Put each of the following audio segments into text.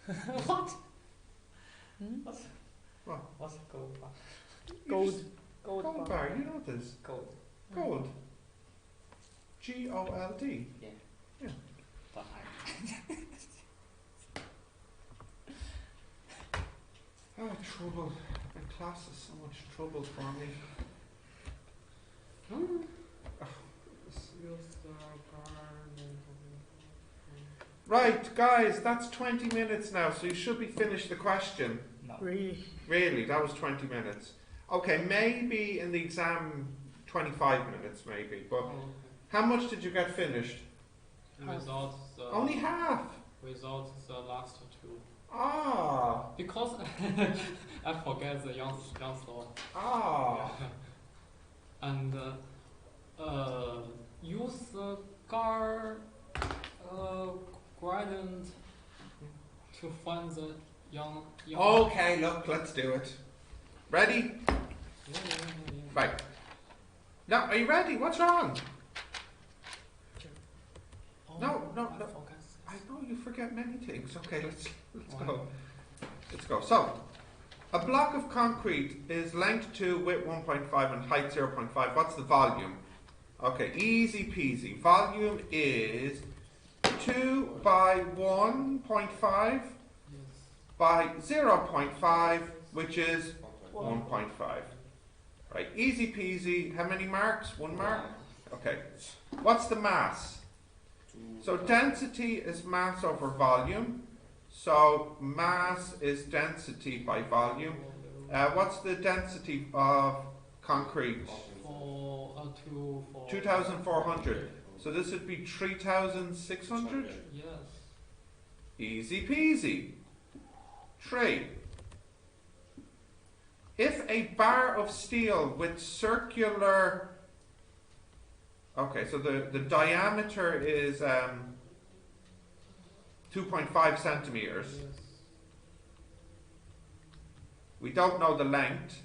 What? What? What's a gold bar? Gold bar, you know this. Gold. Gold. G-O-L-D. Yeah. Yeah. But Oh, trouble. My class is so much trouble for me. Right, guys, that's 20 minutes now, so you should be finished the question. no. Really, that was 20 minutes. Okay, maybe in the exam 25 minutes, maybe. But how much did you get finished? Without the Only half. without the last two. Ah. Because I forget the young law. Ah. And use the gradient to find the young. Okay, look, let's do it. Ready? Yeah. Right. Now, are you ready? What's wrong? Oh, No. I forgot. I know you forget many things. Okay, let's go. Let's go. So, a block of concrete is length 2, width 1.5 and height 0.5. What's the volume? Okay, easy peasy. Volume is 2 by 1.5 Yes. by 0.5, which is 1.5. Right, easy peasy. How many marks? 1 mark? Okay. What's the mass? So density is mass over volume. So mass is density by volume. What's the density of concrete? 2,400. So this would be 3,600? Yes. Easy peasy. 3. If a bar of steel with circular... Okay, so the diameter is 2.5 centimeters. Yes. We don't know the length,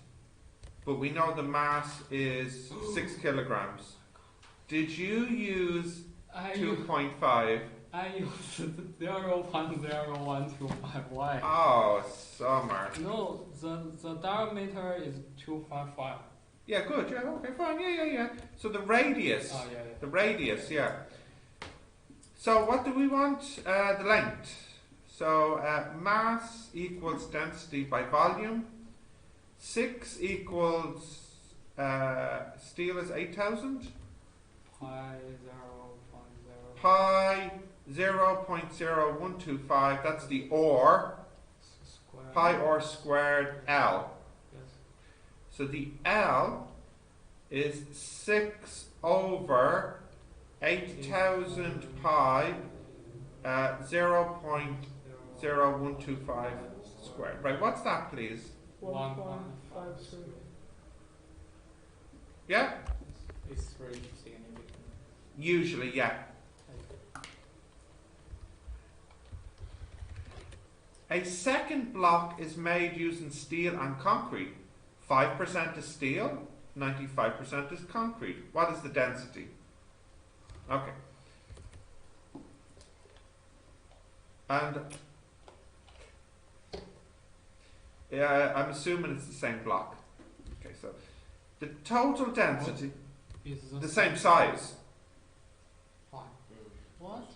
but we know the mass is 6 kilograms. Did you use 2.5? I used 0.0125. Why? Oh, summer. No, the diameter is 2.5. Yeah, good. Yeah, okay, fine. Yeah. So the radius. Oh, yeah. The radius, yeah. So what do we want? The length. So mass equals density by volume. 6 equals steel is 8,000. Pi 0.0. Pi 0.0125. That's the or. Square. Pi or squared L. Yes. So the L is 6 over 8,000 pi 0.0125 squared. Right, what's that, please? 1.53. Yeah? It's very significant. Usually, yeah. A second block is made using steel and concrete. 5% is steel, 95% is concrete. What is the density? Okay. And I'm assuming it's the same block. Okay, so the total density Is the same size Why? What?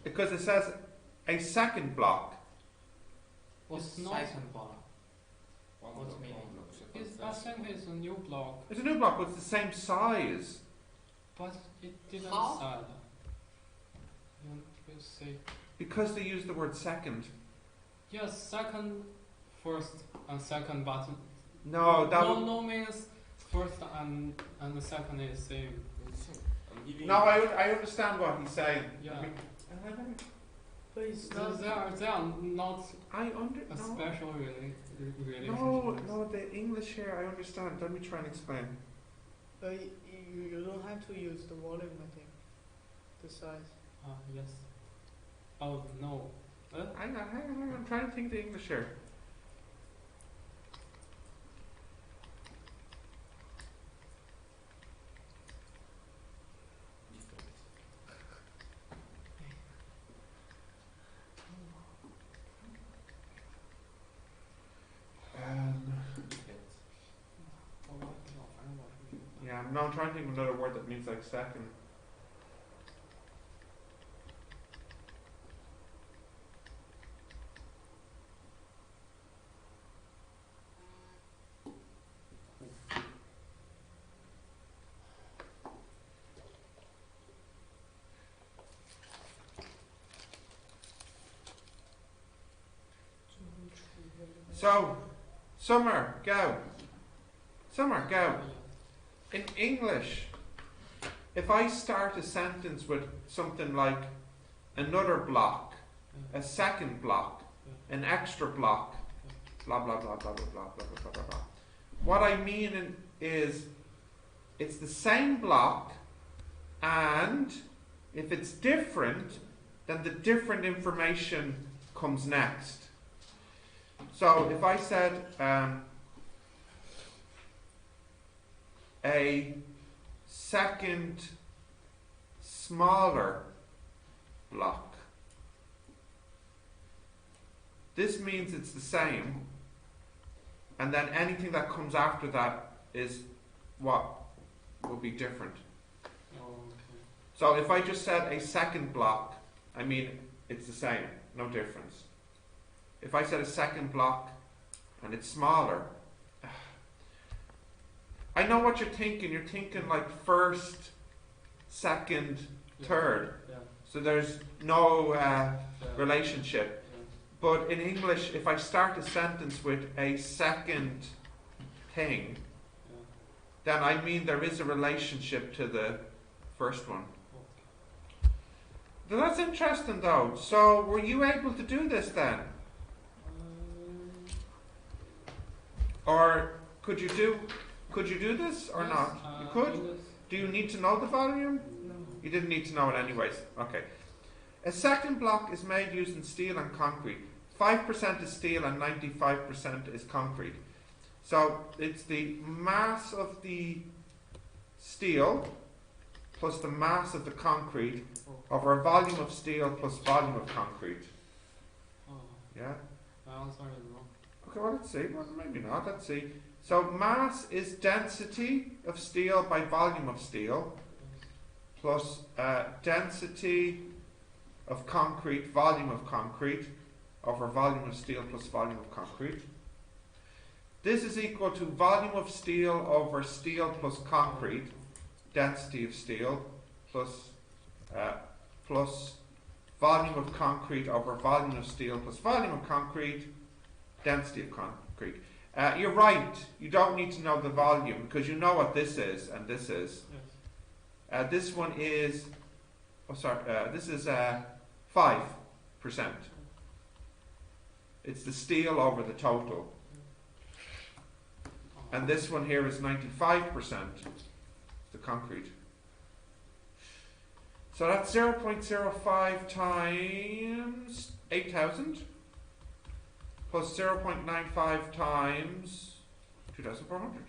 because it says a second block. What's It's not? second block. What's meaning? I think it's a new block, It's a new block, but it's the same size. but it didn't How? said. You say Because they use the word second. yes, second, first, and second, but No, that would, no means first and the second is same. no, I understand what he's saying. Yeah. But it's They are not I under a no. special relationship. No, the English here I understand. Let me try and explain. But you don't have to use the volume, I think. The size. Yes. Oh no. Hang on, I'm trying to think the English here. know, I'm trying to think of another word that means like second. So, Summer, go. Summer, go. In English, if I start a sentence with something like another block, a second block, an extra block, blah blah blah blah blah blah blah blah blah blah. What I mean is, it's the same block, and if it's different, then the different information comes next. So if I said a second smaller block, this means it's the same, and then anything that comes after that is what will be different. Oh, okay. So if I just said a second block, I mean it's the same, no difference. If I said a second block and it's smaller, I know what you're thinking. You're thinking like first, second, third. Yeah. So there's no Yeah. relationship. Yeah. But in English, if I start a sentence with a second thing, Yeah. then I mean there is a relationship to the first one. Okay. So that's interesting though. So were you able to do this then? Or could you do this or Yes, not? You could? Yes. Do you need to know the volume? No. You didn't need to know it anyways. Okay. A second block is made using steel and concrete. 5% is steel and 95% is concrete. So it's the mass of the steel plus the mass of the concrete over a volume of steel plus volume of concrete. Oh, Yeah? my answer is wrong. Okay, well, let's see. Well, maybe not. Let's see. So mass is density of steel by volume of steel plus density of concrete, volume of concrete, over volume of steel plus volume of concrete. This is equal to volume of steel over steel plus concrete, density of steel, plus volume of concrete over volume of steel plus volume of concrete, density of concrete. You're right, you don't need to know the volume because you know what this is and this is. Yes. This one is, this is 5%. It's the steel over the total. And this one here is 95%, the concrete. So that's 0.05 times 8,000 plus 0.95 times 2,400.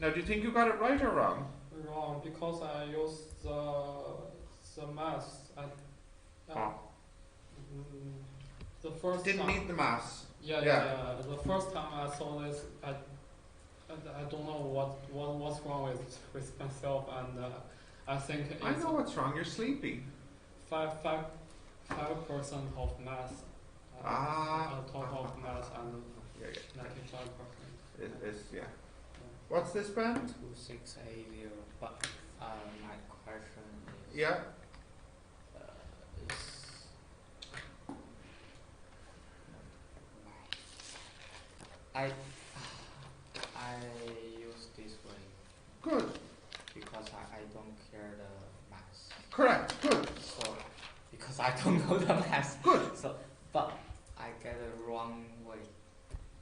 Now, do you think you got it right or wrong? Wrong, because I used the mass at the first Didn't time. need the mass. Yeah. The first time I saw this, I don't know what's wrong with myself, and I think it's I know what's wrong, you're sleepy. 5% of mass. Total of mass and Yeah. 95%. It's yeah. What's this, Ben? 2680. But my question is. Yeah. I use this way Good. because I don't care the mass. Correct. Good. So because I don't know the mass. Good. So but I get it wrong way.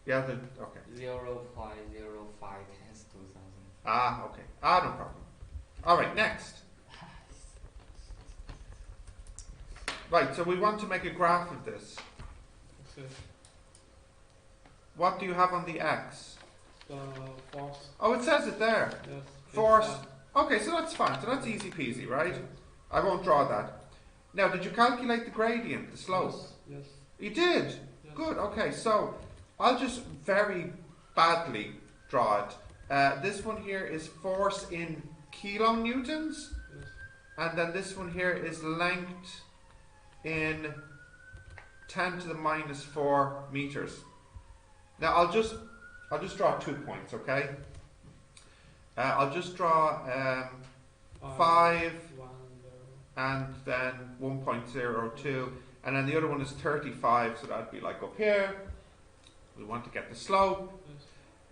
Yeah. Okay. 0.05 times 2000. Okay. No problem. All right. Next. Right. So we want to make a graph of this. Okay. What do you have on the x? The force. Oh, it says it there. Yes. Force. Okay, so that's fine. So that's easy peasy, right? I won't draw that. Now, did you calculate the gradient, the slope? Yes. You did? Yes. Good, okay. So, I'll just very badly draw it. This one here is force in kilonewtons, Yes. and then this one here is length in 10 to the minus 4 meters. Now I'll just draw 2 points, okay? I'll just draw 5 1, 0. and then 1.02, and then the other one is 35, so that'd be like up here. We want to get the slope.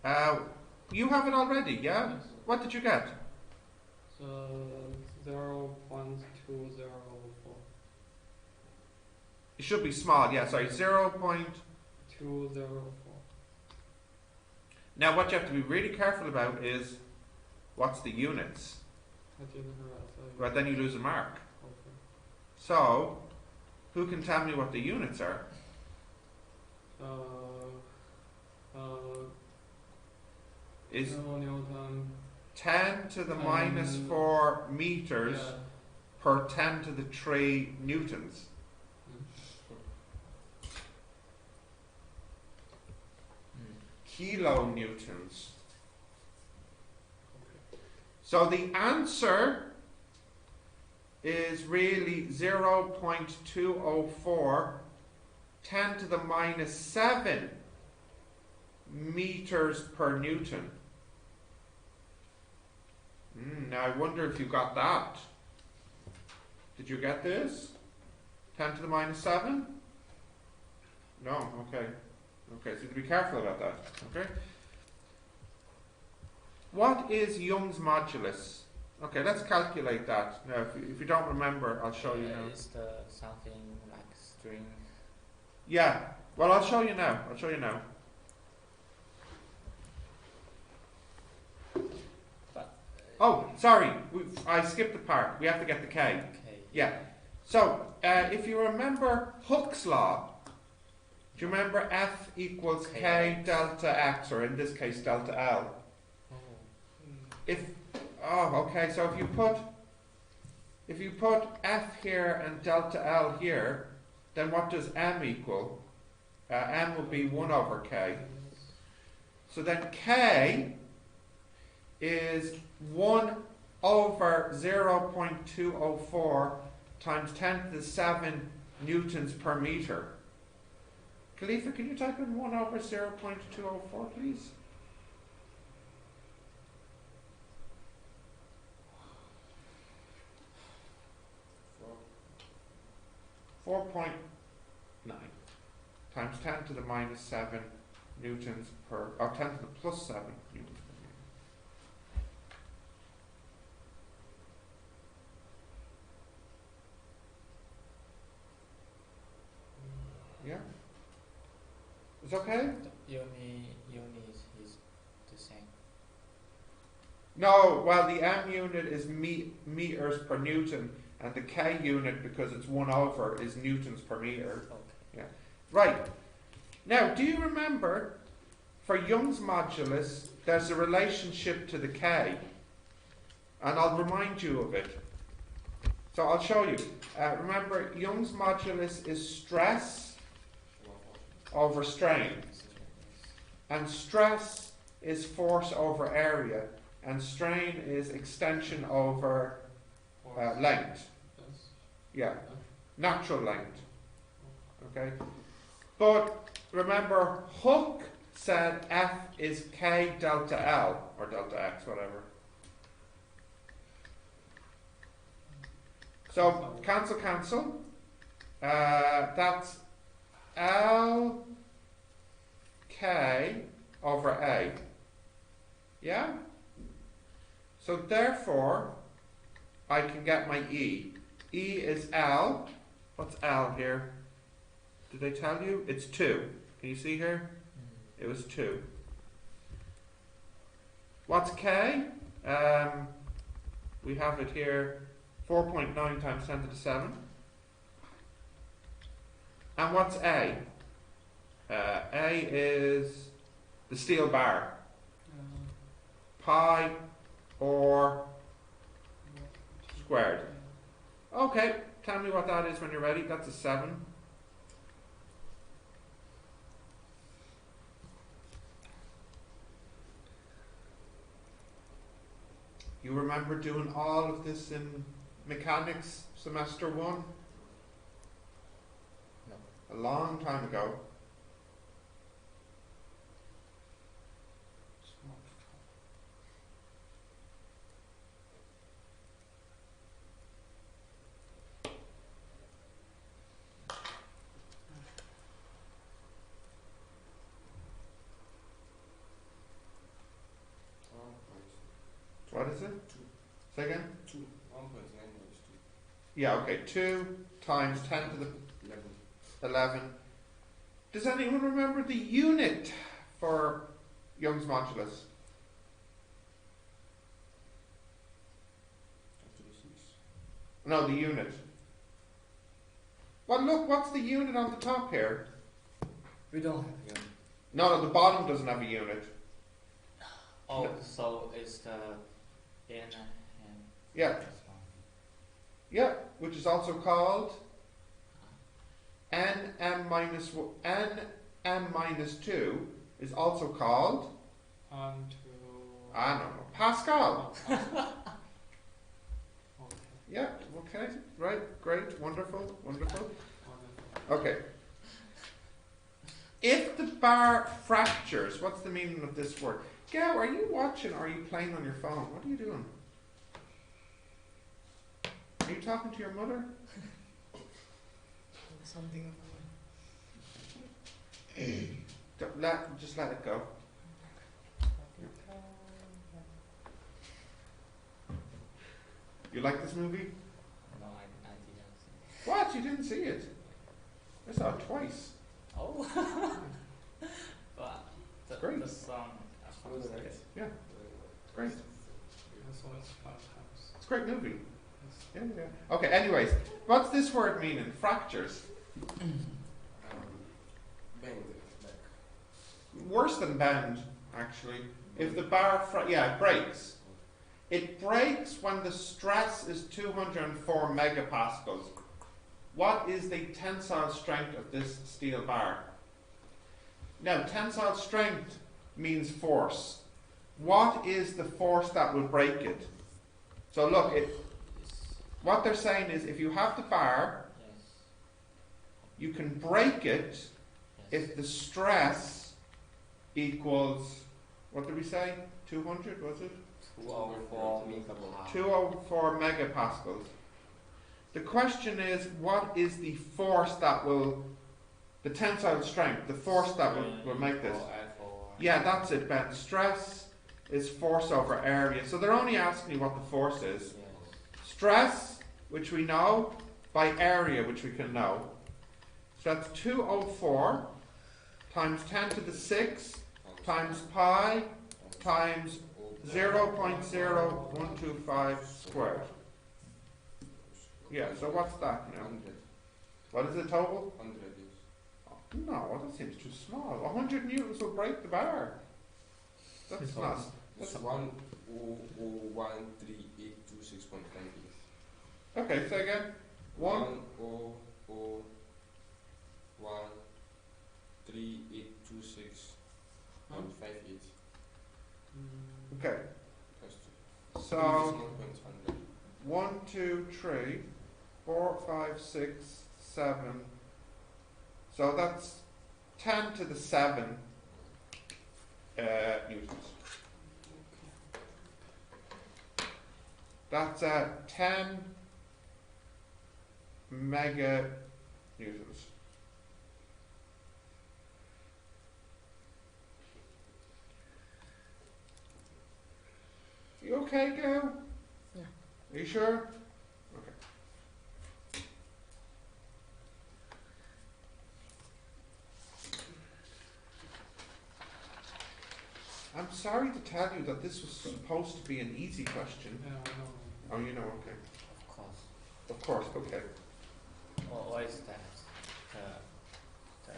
Yes. You have it already, yeah? Yes. What did you get? So 0.204. It should be small, yeah, sorry, 0.204. 204. Now what you have to be really careful about is what's the units. I didn't hear that. So Well, then you lose a mark. okay. So, who can tell me what the units are? Is Newton. 10 to the minus 4 meters Yeah. per 10 to the 3 newtons. Kilonewtons. So the answer is really 0.204 10 to the minus 7 meters per newton. Now I wonder if you got that. Did you get this? 10 to the minus 7? No, okay. Okay, so you have to be careful about that. Okay. What is Young's modulus? Okay, let's calculate that. Now, if you don't remember, I'll show you now. Is the something like string? Yeah. Well, I'll show you now. I'll show you now. But Oh, sorry. I skipped the part. We have to get the K. okay. Yeah. So, if you remember Hooke's law, do you remember F equals K delta X, or in this case delta L? Okay, so if you put F here and delta L here, then what does M equal? M will be 1 over K. So then K is 1 over 0.204 times 10 to the 7 newtons per meter. Khalifa, can you type in 1 over 0.204, please? Four 4.9 times 10 to the minus 7 newtons per, or 10 to the plus 7 newtons per meter. Yeah? It's okay? The unit is the same. No, well, the M unit is meters per newton, and the K unit, because it's 1 over, is newtons per meter. Okay. Right. Now, do you remember, for Young's modulus, there's a relationship to the K, and I'll remind you of it. So I'll show you. Remember, Young's modulus is stress over strain, and stress is force over area, and strain is extension over length. Yes. Yeah, natural length. Okay, but remember, Hooke said F is K delta L, or delta X, whatever. So cancel. That's L K over A. Yeah. So therefore, I can get my E. E is L. What's L here? Did they tell you? It's 2. Can you see here? It was 2. What's K? We have it here, 4.9 times 10 to the 7. And what's A? A is the steel bar. Pi or squared. Okay, tell me what that is when you're ready. That's a 7. You remember doing all of this in mechanics semester 1? No. A long time ago. What is it? 2. Say again? 2. 1.9 minus 2. Yeah, okay. 2 times 10 to the 11. 11. Does anyone remember the unit for Young's modulus? After the 6. No, the unit. Well, look, what's the unit on the top here? We don't. Yeah. No, the bottom doesn't have a unit. Oh, No. so it's the N and Yeah, this one. yeah, which is also called nm minus 2 is also called, And to. I don't know, Pascal. Okay. Yeah, okay, right, great, wonderful, wonderful. Wonderful. Okay. If the bar fractures, what's the meaning of this word? Gail, are you watching or are you playing on your phone? What are you doing? Are you talking to your mother? Something. Just let it go. You like this movie? No, I didn't see. What? You didn't see it? I saw it twice. Oh. But Great. the song. Really nice. Yeah, great. So it's 5 times. It's a great movie. Yes. Yeah, yeah. Okay, anyways, what's this word meaning? Fractures. Bend back. Worse than bend, actually. If the bar, it breaks. It breaks when the stress is 204 megapascals. What is the tensile strength of this steel bar? Now, tensile strength means force. What is the force that will break it? So look, what they're saying is if you have the bar, Yes. you can break it Yes. if the stress equals, what did we say? 200, was it? 204 megapascals. 204 megapascals. The question is, what is the force that will, the tensile strength, the force that will make this? Yeah, that's it, Ben. Stress is force over area. So they're only asking you what the force is. Yes. Stress, which we know, by area, which we can know. So that's 204 times 10 to the 6 times pi times 0.0125 squared. Yeah, so what's that now? 100. What is the total? 100 is. No, that seems too small. 100 newtons will break the bar. That's not. That's 1,013,826.58. Okay, say again. 1,013,826.58. Okay, That's so 100. 1, 2, 3, 4, 5, 6, 7. So that's 10 to the 7 newtons. That's 10 mega newtons. You okay, Gail? Yeah. Are you sure? Okay. I'm sorry to tell you that this was supposed to be an easy question. Yeah, I know. Oh, you know, okay. Of course. Of course, okay. What is that?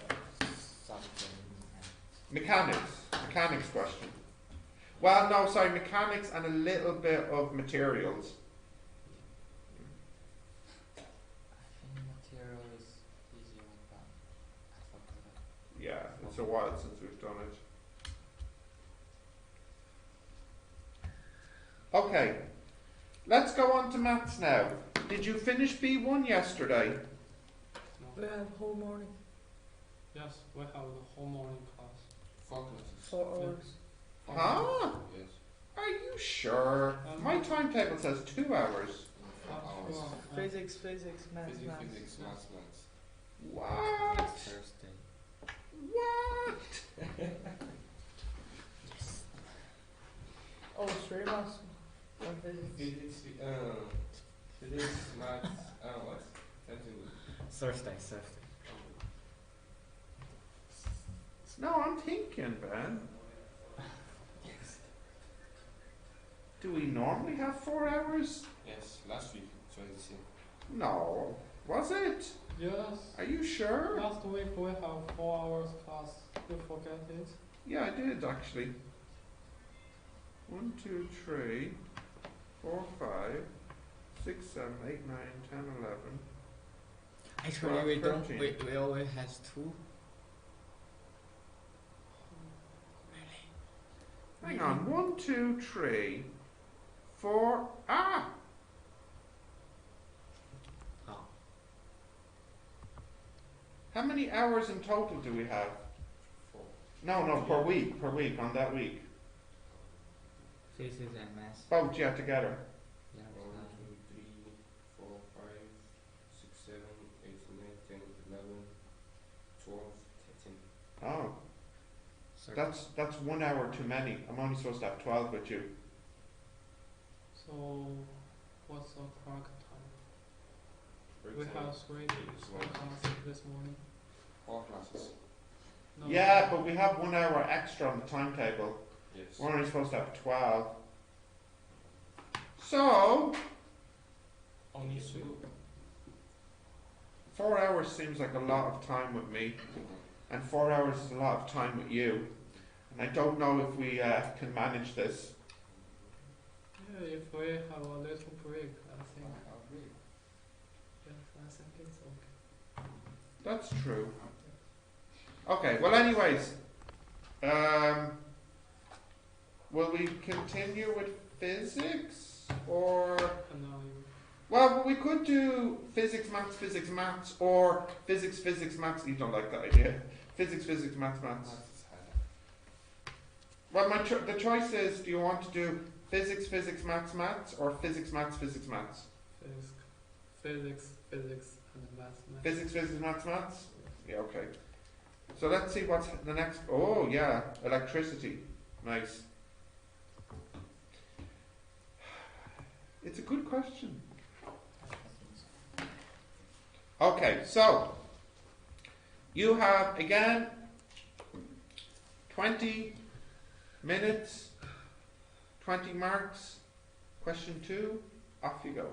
The something. Mechanics question. Well, no, sorry, mechanics and a little bit of materials. I think material is easier, but I forgot. Yeah, it's a while since we've done it. Okay, Let's go on to maths now. Did you finish B1 yesterday? No. We have whole morning, Yes, we have the whole morning class. 4 classes. 4 hours. Huh? Yes. Are you sure? My timetable says 2 hours. 4 hours. Sure. Physics, maths, Physics, maths. physics, maths. What? Thursday. What? Oh, 3 maths. One physics. Physics, maths, what? Tensile. Thursday. No, I'm thinking, Ben. Do we normally have 4 hours? Yes, last week, so it's the same. No. Was it? Yes. Are you sure? Last week we have 4 hours class. You forget it? Yeah, I did actually. 1, 2, 3, 4, 5, 6, 7, 8, 9, 10, 11. Actually, we don't. 13. We always has 2. Hang on. 1, 2, 3, 4. Ah! Oh. How many hours in total do we have? 4. No, per week. Per week, on that week. Physics and maths. Both, yeah, together. Yeah. 1, 2, 3, 4, 5, 6, 7, 8, 9, 10, 11, 12, 13. Oh, that's 1 hour too many. I'm only supposed to have 12 with you. So, what's the correct time? Break We time. have 3 It's one. classes this morning. 4 classes. No. Yeah, but we have 1 hour extra on the timetable. Yes. We're only supposed to have 12. So, Only 2. 4 hours seems like a lot of time with me, and 4 hours is a lot of time with you. And I don't know if we can manage this. Yeah, if we have a little break, I think. Yes, I think it's okay. That's true. Okay, well anyways, will we continue with physics, or... And now you. Well, we could do physics, maths, or physics, maths. You don't like that idea. Physics, maths. Maths is harder. Well, the choice is, do you want to do physics, maths, or physics, maths? Physics, and maths. Physics, maths? Yeah, okay. So let's see what's the next. Oh, yeah, electricity. Nice. It's a good question. Okay, so you have again 20 minutes, 20 marks. Question 2, off you go.